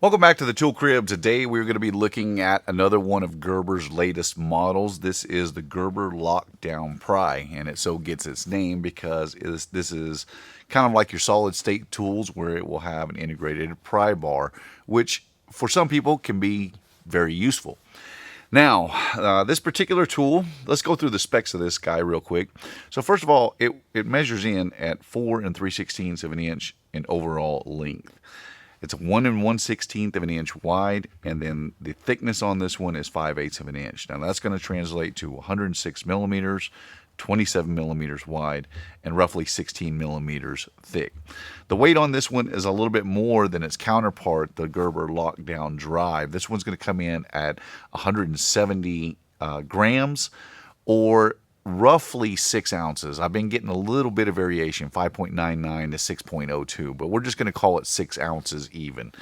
Welcome back to the Tool Crib. Today we're going to be looking at another one of Gerber's latest models. This is the Gerber Lockdown Pry, and it so gets its name because this is kind of like your solid state tools where it will have an integrated pry bar, which for some people can be very useful. Now, this particular tool, let's go through the specs of this guy real quick. So first of all, it measures in at 4 3/16 of an inch in overall length. It's 1 1/16 of an inch wide, and then the thickness on this one is 5/8 of an inch. Now that's going to translate to 106 millimeters, 27 millimeters wide, and roughly 16 millimeters thick. The weight on this one is a little bit more than its counterpart, the Gerber Lockdown Drive. This one's going to come in at 170 grams, or roughly 6 ounces. I've been getting a little bit of variation, 5.99 to 6.02, but we're just going to call it 6 ounces even.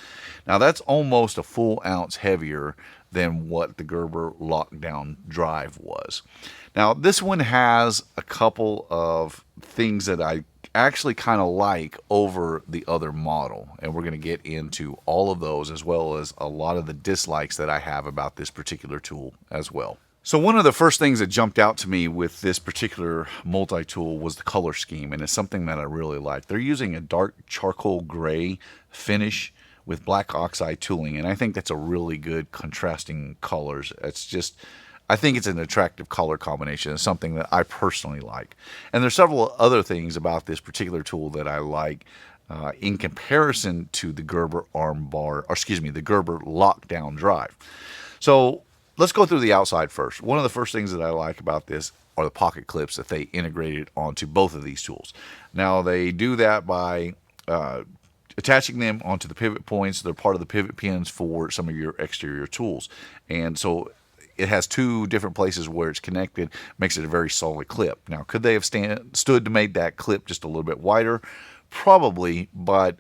Now that's almost a full ounce heavier than what the Gerber Lockdown Drive was. Now this one has a couple of things that I actually kind of like over the other model, and we're going to get into all of those as well as a lot of the dislikes that I have about this particular tool as well. So one of the first things that jumped out to me with this particular multi-tool was the color scheme, and it's something that I really like. They're using a dark charcoal gray finish with black oxide tooling, and I think that's a really good contrasting colors. I think it's an attractive color combination. It's something that I personally like. And there's several other things about this particular tool that I like in comparison to the Gerber the Gerber Lockdown Drive. So let's go through the outside first. One of the first things that I like about this are the pocket clips that they integrated onto both of these tools. Now they do that by attaching them onto the pivot points. They're part of the pivot pins for some of your exterior tools. And so it has two different places where it's connected, makes it a very solid clip. Now, could they have stood to make that clip just a little bit wider? Probably, but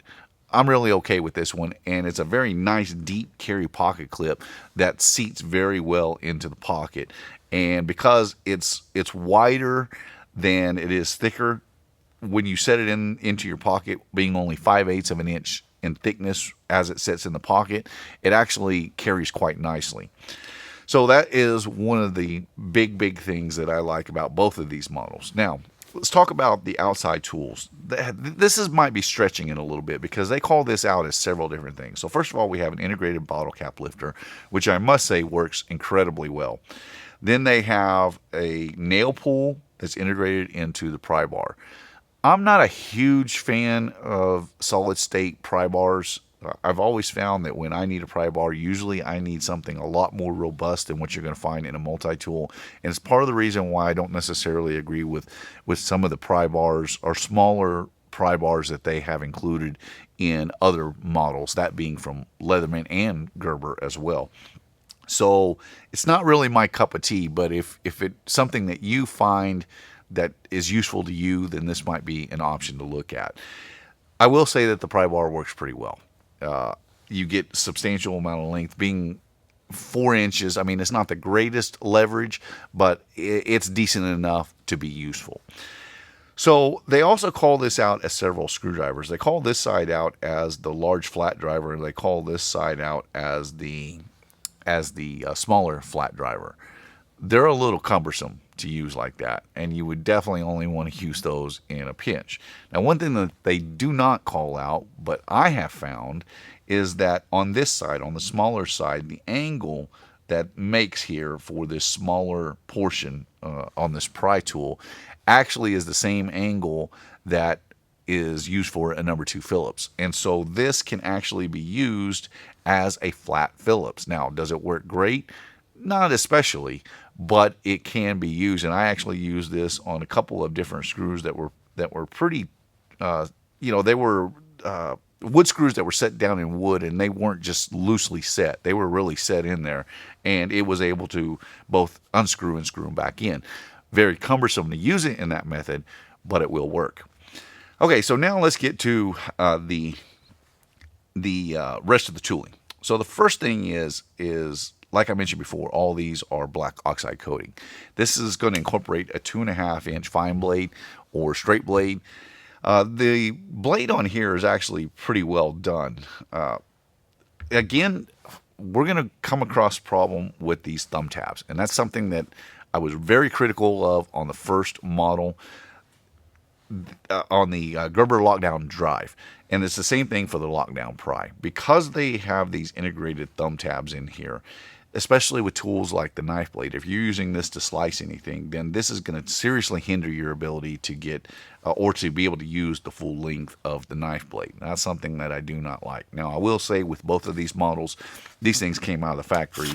I'm really okay with this one, and it's a very nice deep carry pocket clip that seats very well into the pocket. And because it's wider than it is thicker, when you set it into your pocket, being only 5/8 of an inch in thickness as it sits in the pocket, it actually carries quite nicely. So that is one of the big things that I like about both of these models. Now, let's talk about the outside tools. Might be stretching it a little bit because they call this out as several different things. So first of all, we have an integrated bottle cap lifter, which I must say works incredibly well. Then they have a nail pull that's integrated into the pry bar. I'm not a huge fan of solid state pry bars. I've always found that when I need a pry bar, usually I need something a lot more robust than what you're going to find in a multi-tool. And it's part of the reason why I don't necessarily agree with some of the pry bars or smaller pry bars that they have included in other models, that being from Leatherman and Gerber as well. So it's not really my cup of tea, but if it's something that you find that is useful to you, then this might be an option to look at. I will say that the pry bar works pretty well. You get substantial amount of length, being 4 inches. I mean, it's not the greatest leverage, but it's decent enough to be useful. So they also call this out as several screwdrivers. They call this side out as the large flat driver, and they call this side out as the smaller flat driver. They're a little cumbersome to use like that, and you would definitely only want to use those in a pinch. Now, one thing that they do not call out, but I have found, is that on this side, on the smaller side, the angle that makes here for this smaller portion on this pry tool actually is the same angle that is used for a number 2 Phillips. And so this can actually be used as a flat Phillips. Now, does it work great? Not especially, but it can be used, and I actually used this on a couple of different screws that were pretty, they were wood screws that were set down in wood, and they weren't just loosely set; they were really set in there, and it was able to both unscrew and screw them back in. Very cumbersome to use it in that method, but it will work. Okay, so now let's get to the rest of the tooling. So the first thing is like I mentioned before, all these are black oxide coating. This is going to incorporate a 2.5 inch fine blade or straight blade. The blade on here is actually pretty well done. again, we're going to come across a problem with these thumb tabs, and that's something that I was very critical of on the first model, on the Gerber Lockdown Drive. And it's the same thing for the Lockdown Pry. Because they have these integrated thumb tabs in here, especially with tools like the knife blade, if you're using this to slice anything, then this is going to seriously hinder your ability to get or to be able to use the full length of the knife blade. That's something that I do not like. Now, I will say with both of these models, these things came out of the factory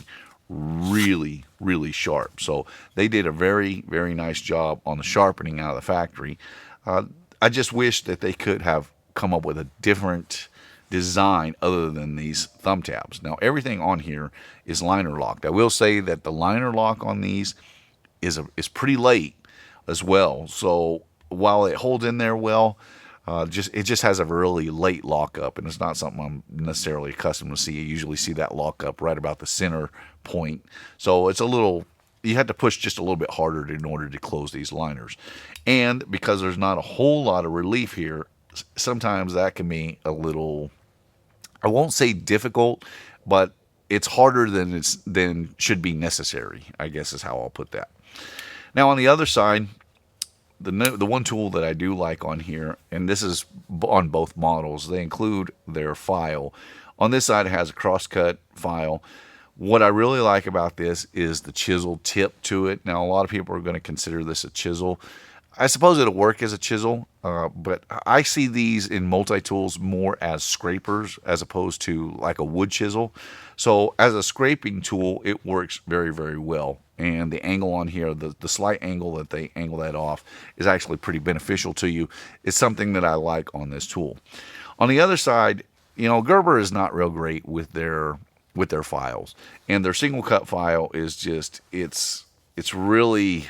really, really sharp. So they did a very, very nice job on the sharpening out of the factory. I just wish that they could have come up with a different design other than these thumb tabs. Now, everything on here is liner locked. I will say that the liner lock on these is pretty late as well. So while it holds in there well, it just has a really late lockup, and it's not something I'm necessarily accustomed to see. You usually see that lockup right about the center point. So it's a little, you had to push just a little bit harder in order to close these liners. And because there's not a whole lot of relief here, sometimes that can be a little, I won't say difficult, but it's harder than should be necessary, I guess is how I'll put that. Now on the other side, the one tool that I do like on here, and this is on both models, they include their file. On this side, it has a crosscut file. What I really like about this is the chisel tip to it. Now, a lot of people are going to consider this a chisel. I suppose it'll work as a chisel, but I see these in multi-tools more as scrapers as opposed to like a wood chisel. So as a scraping tool, it works very, very well. And the angle on here, the slight angle that they angle that off is actually pretty beneficial to you. It's something that I like on this tool. On the other side, Gerber is not real great with their files. And their single cut file is just, it's really,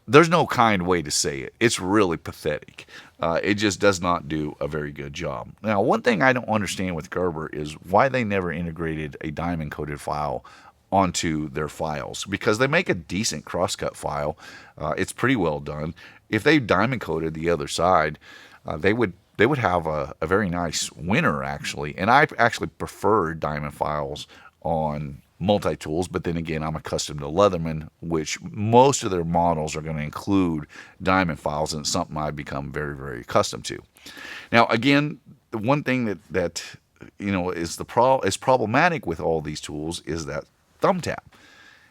there's no kind way to say it. It's really pathetic. It just does not do a very good job. Now, one thing I don't understand with Gerber is why they never integrated a diamond coated file onto their files, because they make a decent crosscut file. It's pretty well done. If they diamond coated the other side, they would have a very nice winner, actually. And I actually prefer diamond files on multi-tools, but then again, I'm accustomed to Leatherman, which most of their models are going to include diamond files, and it's something I've become very, very accustomed to. Now, again, the one thing that is problematic with all these tools is that thumb tab.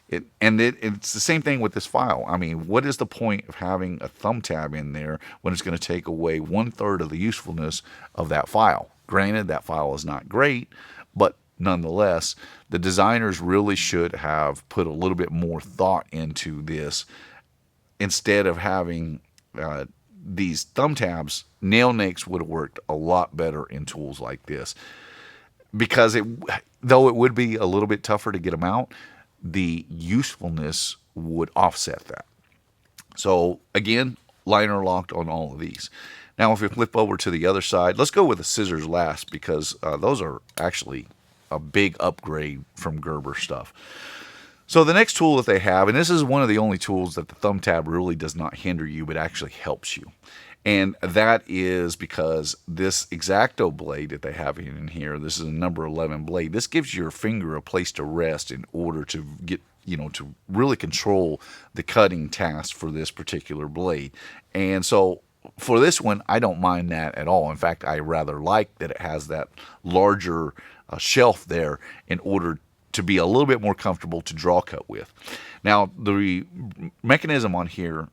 It's the same thing with this file. I mean, what is the point of having a thumb tab in there when it's going to take away 1/3 of the usefulness of that file? Granted, that file is not great, but nonetheless, the designers really should have put a little bit more thought into this. Instead of having these thumb tabs, nail nicks would have worked a lot better in tools like this. Because though it would be a little bit tougher to get them out, the usefulness would offset that. So again, liner locked on all of these. Now, if we flip over to the other side, let's go with the scissors last, because those are actually a big upgrade from Gerber stuff. So the next tool that they have, and this is one of the only tools that the thumb tab really does not hinder you, but actually helps you. And that is because this Exacto blade that they have in here, this is a number 11 blade. This gives your finger a place to rest in order to get, to really control the cutting task for this particular blade. And so for this one, I don't mind that at all. In fact, I rather like that it has that larger shelf there in order to be a little bit more comfortable to draw cut with. Now, the mechanism on here,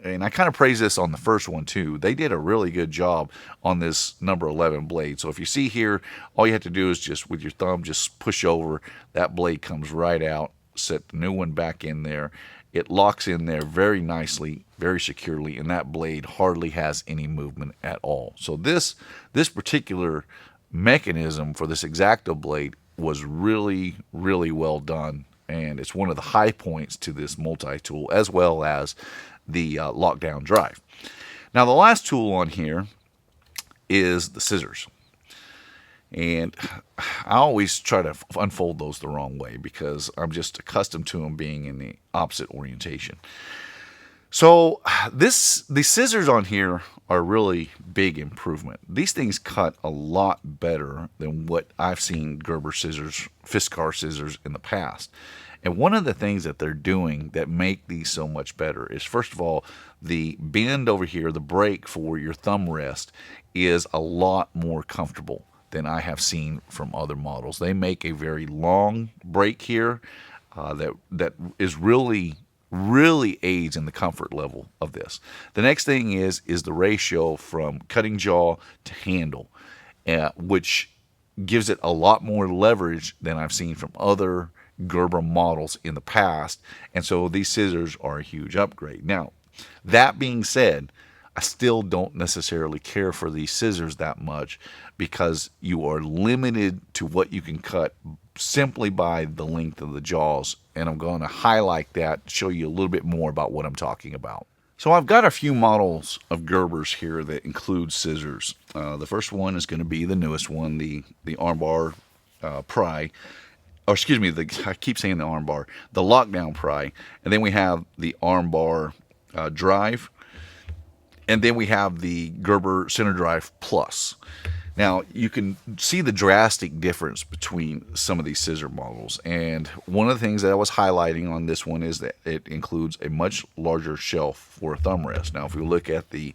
and I kind of praise this on the first one too, they did a really good job on this number 11 blade. So if you see here, all you have to do is just with your thumb, just push over, that blade comes right out, set the new one back in there. It locks in there very nicely, very securely, and that blade hardly has any movement at all. So this particular mechanism for this Exacto blade was really, really well done, and it's one of the high points to this multi-tool, as well as the lockdown drive. Now, the last tool on here is the scissors. And I always try to unfold those the wrong way because I'm just accustomed to them being in the opposite orientation. So the scissors on here are really big improvement. These things cut a lot better than what I've seen Gerber scissors, Fiskar scissors in the past. And one of the things that they're doing that make these so much better is, first of all, the bend over here, the break for your thumb rest, is a lot more comfortable than I have seen from other models. They make a very long break here that is really aids in the comfort level of this. The next thing is the ratio from cutting jaw to handle, which gives it a lot more leverage than I've seen from other Gerber models in the past. And so these scissors are a huge upgrade. Now, that being said, I still don't necessarily care for these scissors that much because you are limited to what you can cut simply by the length of the jaws. And I'm going to highlight that, show you a little bit more about what I'm talking about. So I've got a few models of Gerbers here that include scissors. The first one is going to be the newest one, the armbar pry. Or excuse me, I keep saying the armbar, the lockdown pry. And then we have the armbar drive. And then we have the Gerber Center Drive Plus. Now, you can see the drastic difference between some of these scissor models. And one of the things that I was highlighting on this one is that it includes a much larger shelf for a thumb rest. Now, if we look at the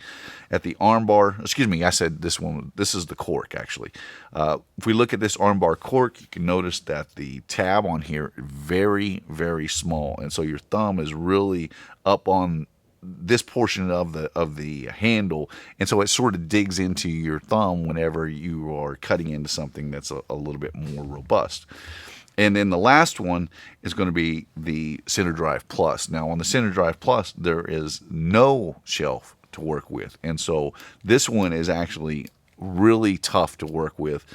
armbar, excuse me, I said this one, this is the cork actually. If we look at this armbar cork, you can notice that the tab on here is very, very small. And so your thumb is really up on this portion of the handle, and so it sort of digs into your thumb whenever you are cutting into something that's a little bit more robust. And then the last one is going to be the Center Drive Plus. Now on the Center Drive Plus, there is no shelf to work with, and so this one is actually really tough to work with.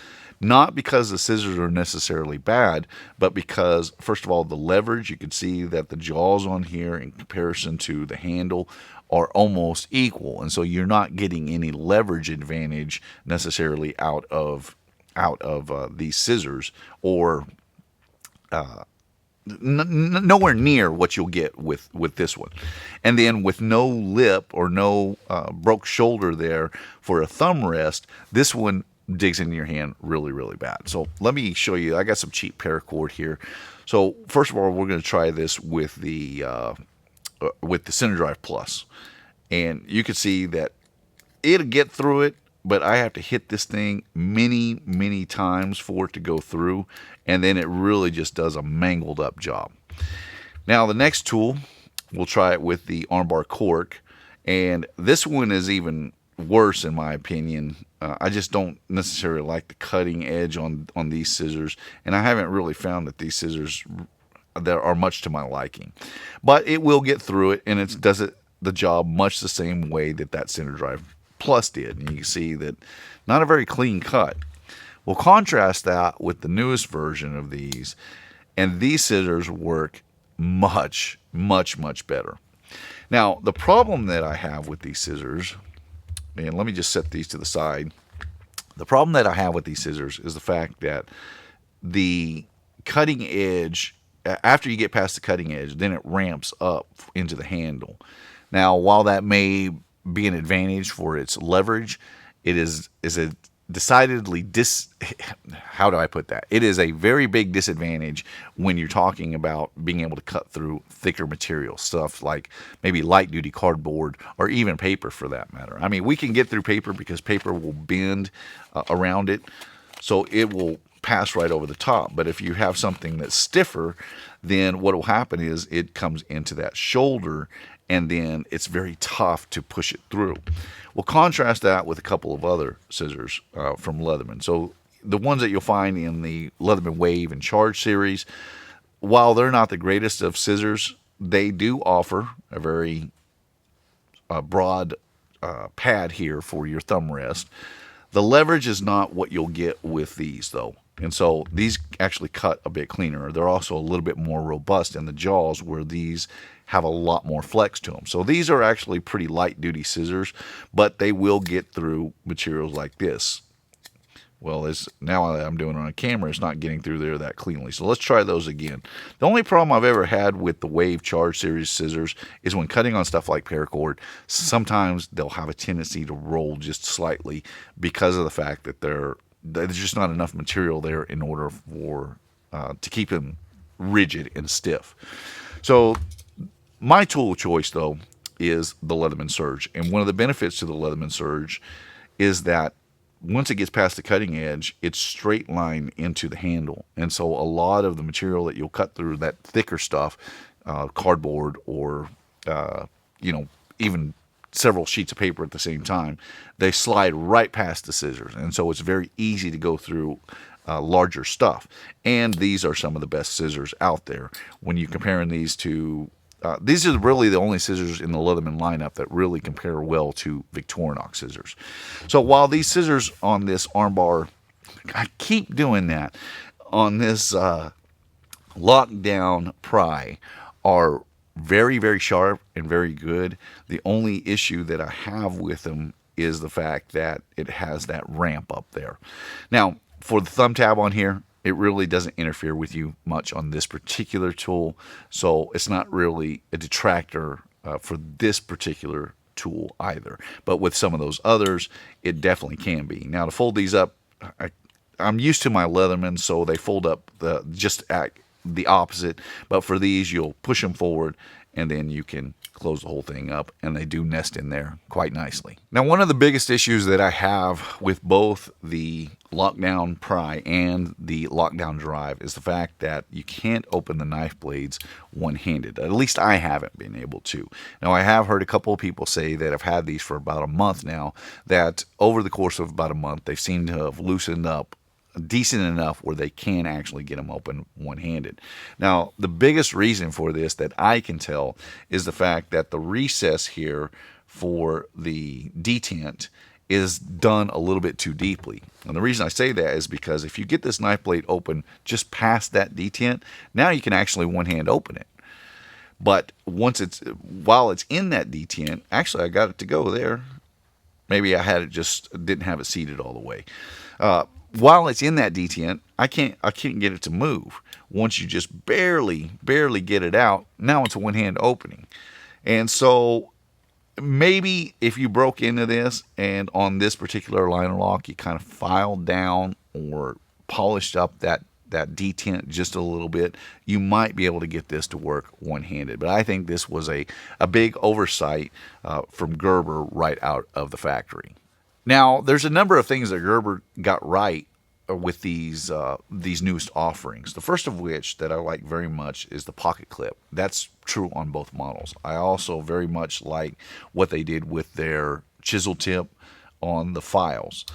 Not because the scissors are necessarily bad, but because, first of all, the leverage, you can see that the jaws on here in comparison to the handle are almost equal. And so you're not getting any leverage advantage necessarily out of these scissors, or nowhere near what you'll get with this one. And then with no lip or no broke shoulder there for a thumb rest, this one digs into your hand really, really bad. So let me show you. I got some cheap paracord here. So first of all, we're going to try this with the Center Drive Plus, and you can see that it'll get through it, but I have to hit this thing many, many times for it to go through, and then it really just does a mangled up job. Now the next tool, we'll try it with the armbar cork, and this one is even worse in my opinion. I just don't necessarily like the cutting edge on these scissors, and I haven't really found that these scissors that are much to my liking. But it will get through it, and it does the job much the same way that Center Drive Plus did. And you can see that not a very clean cut. We'll contrast that with the newest version of these, and these scissors work much, much, much better. Now, the problem that I have with these scissors, and let me just set these to the side. The problem that I have with these scissors is the fact that the cutting edge, after you get past the cutting edge, then it ramps up into the handle. Now, while that may be an advantage for its leverage, it is a decidedly how do I put that? It is a very big disadvantage when you're talking about being able to cut through thicker material, stuff like maybe light duty cardboard or even paper for that matter. I mean, we can get through paper because paper will bend around it, so it will pass right over the top. But if you have something that's stiffer, then what will happen is it comes into that shoulder, and then it's very tough to push it through. We'll contrast that with a couple of other scissors from Leatherman. So the ones that you'll find in the Leatherman Wave and Charge series, while they're not the greatest of scissors, they do offer a very broad pad here for your thumb rest. The leverage is not what you'll get with these, though. And so these actually cut a bit cleaner. They're also a little bit more robust in the jaws, where these have a lot more flex to them. So these are actually pretty light duty scissors, but they will get through materials like this. Well, now that I'm doing it on a camera, it's not getting through there that cleanly. So let's try those again. The only problem I've ever had with the Wave Charge Series scissors is when cutting on stuff like paracord, sometimes they'll have a tendency to roll just slightly because of the fact that there's just not enough material there in order for to keep them rigid and stiff. So my tool of choice, though, is the Leatherman Surge. And one of the benefits to the Leatherman Surge is that once it gets past the cutting edge, it's straight line into the handle. And so a lot of the material that you'll cut through, that thicker stuff, cardboard or, even several sheets of paper at the same time, they slide right past the scissors. And so it's very easy to go through larger stuff. And these are some of the best scissors out there. When you're comparing these are really the only scissors in the Leatherman lineup that really compare well to Victorinox scissors. So while these scissors on this armbar, I keep doing that, on this Lockdown Pry are very, very sharp and very good. The only issue that I have with them is the fact that it has that ramp up there. Now, for the thumb tab on here, it really doesn't interfere with you much on this particular tool, so it's not really a detractor for this particular tool either. But with some of those others, it definitely can be. Now, to fold these up, I'm used to my Leatherman, so they fold up just at the opposite. But for these, you'll push them forward, and then you can close the whole thing up, and they do nest in there quite nicely. Now, one of the biggest issues that I have with both the Lockdown Pry and the Lockdown Drive is the fact that you can't open the knife blades one-handed. At least I haven't been able to. Now, I have heard a couple of people say that I've had these for about a month now, that over the course of about a month, they seem to have loosened up decent enough where they can actually get them open one-handed. Now, the biggest reason for this that I can tell is the fact that the recess here for the detent is done a little bit too deeply. And the reason I say that is because if you get this knife blade open just past that detent, now you can actually one-hand open it. But while it's in that detent, actually I got it to go there. Maybe I had it didn't have it seated all the way. While it's in that detent, I can't get it to move. Once you just barely get it out, now it's a one-hand opening. And so maybe if you broke into this and on this particular liner lock, you kind of filed down or polished up that detent just a little bit, you might be able to get this to work one-handed. But I think this was a big oversight from Gerber right out of the factory. Now, there's a number of things that Gerber got right with these newest offerings. The first of which that I like very much is the pocket clip. That's true on both models. I also very much like what they did with their chisel tip on the files.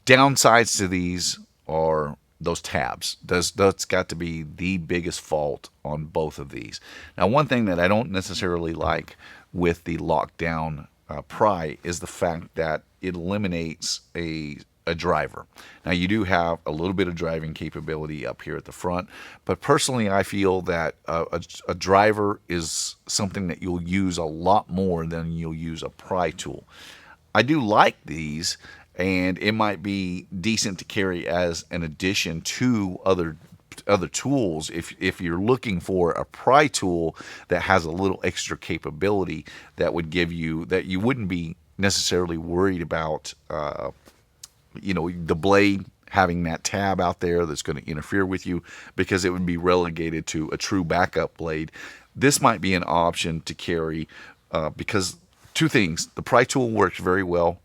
Downsides to these are those tabs. That's got to be the biggest fault on both of these. Now, one thing that I don't necessarily like with the Lockdown Pry is the fact that it eliminates a driver. Now, you do have a little bit of driving capability up here at the front, but personally I feel that a driver is something that you'll use a lot more than you'll use a pry tool. I do like these, and it might be decent to carry as an addition to other tools if you're looking for a pry tool that has a little extra capability that would give you that you wouldn't be necessarily worried about the blade having that tab out there that's going to interfere with you, because it would be relegated to a true backup blade. This might be an option to carry because two things: the pry tool works very well,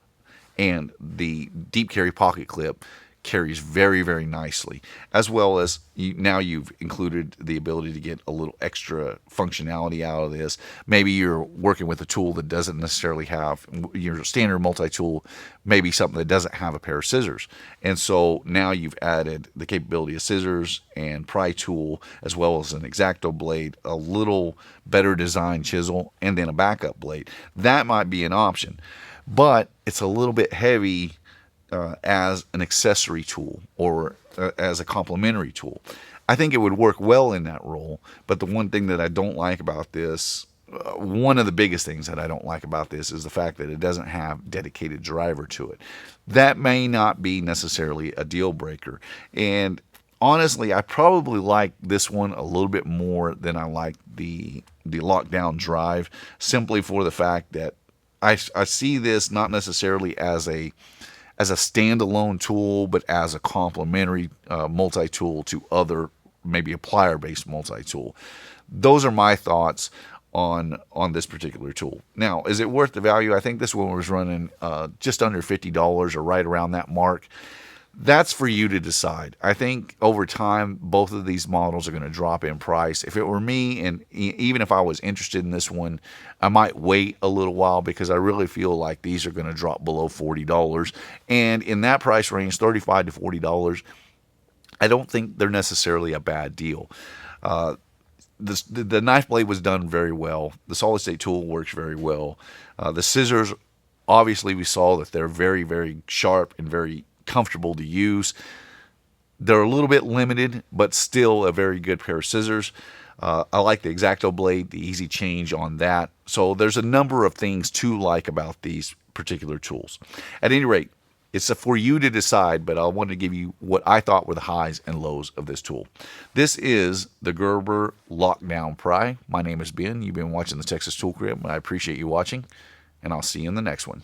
and the deep carry pocket clip carries very, very nicely, as well as now you've included the ability to get a little extra functionality out of this. Maybe you're working with a tool that doesn't necessarily have your standard multi-tool, maybe something that doesn't have a pair of scissors, and so now you've added the capability of scissors and pry tool, as well as an Exacto Blade, a little better designed chisel, and then a backup blade. That might be an option, but it's a little bit heavy as an accessory tool or as a complementary tool. I think it would work well in that role, but the one thing that I don't like about this one of the biggest things that I don't like about this is the fact that it doesn't have dedicated driver to it. That may not be necessarily a deal breaker. And honestly, I probably like this one a little bit more than I like the lockdown drive, simply for the fact that I see this not necessarily as a standalone tool, but as a complementary multi-tool to other, maybe a plier-based multi-tool. Those are my thoughts on this particular tool. Now, is it worth the value? I think this one was running just under $50 or right around that mark. That's for you to decide. I think over time, both of these models are going to drop in price. If it were me, and even if I was interested in this one, I might wait a little while because I really feel like these are going to drop below $40. And in that price range, $35 to $40, I don't think they're necessarily a bad deal. The knife blade was done very well. The solid state tool works very well. The scissors, obviously, we saw that they're very, very sharp and very comfortable to use. They're a little bit limited, but still a very good pair of scissors. I like the Exacto Blade, the easy change on that. So there's a number of things to like about these particular tools. At any rate, it's for you to decide, but I wanted to give you what I thought were the highs and lows of this tool. This is the Gerber Lockdown Pry. My name is Ben. You've been watching the Texas Tool Crib. I appreciate you watching, and I'll see you in the next one.